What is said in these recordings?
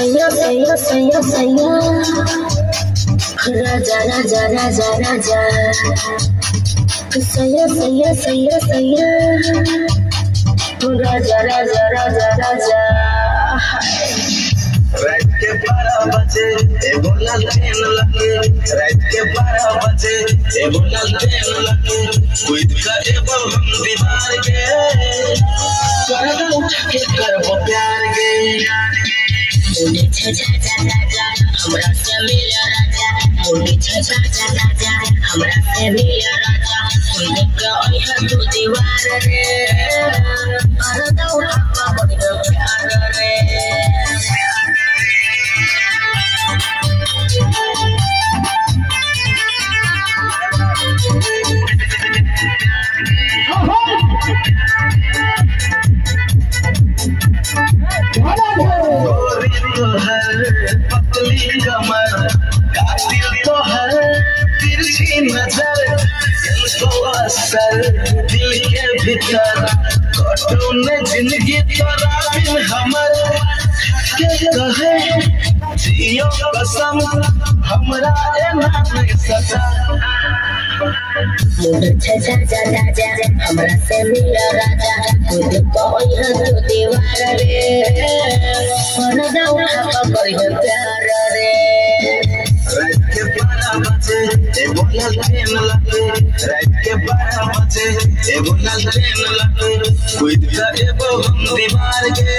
सैया राजा राजा राजा राजा सैया राजा राजा राजा राजा रात के 12 बजे एगो लालटेन लगे रात के 12 बजे एगो लालटेन लगे कुछ करेबो हम दीवार के करदा उठा के करबो प्यार के मुंडी छजा राजा हमरा से मिल राजा मुंडी छजा राजा हमरा से मिल राजा कोई का ओह तू दीवार रे करदा उठा के प्यार रे पतली कमर कातिल तो है तिरछी नजर को असर दिल के भीतर कटू ने जिंदगी तोरा बिन हमर के कहे जियो कसम हमरा ए ना सजा मुंडी छजा राजा हमरा से मिल राजा खुद को ओह तू दीवार रे करदा उठा के प्यार रे रात के 12 बजे एगो लालटेन लगे रात के 12 बजे एगो लालटेन लगे कुछ करेबो हम दीवार के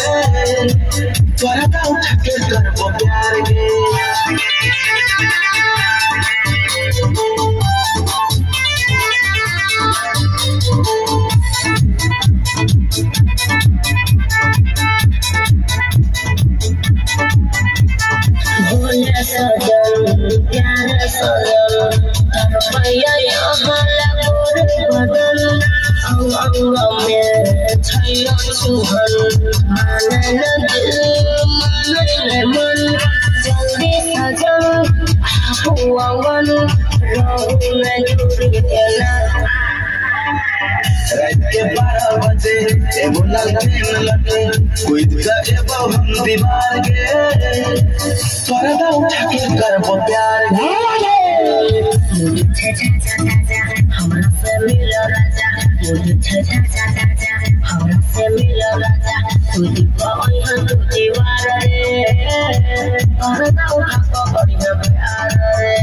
करदा उठा के करबो प्यार के भोला सजन प्यार सजन तरपैया अगला गोर बदन अंग में छैया सुहन मानन दिल मानन मन जल्दी सजन आहुआवन रहू में जुड़ी देना रात के 12 बजे एगो लालटेन लगे कुछ करेबो हम दीवार के करदा उठा के करबो प्यार के मुंडी छजा राजा हमरा से मिल राजा मुंडी छजा राजा हमरा से मिल राजा खुद को ओह तू दीवार रे करदा उठा के प्यार रे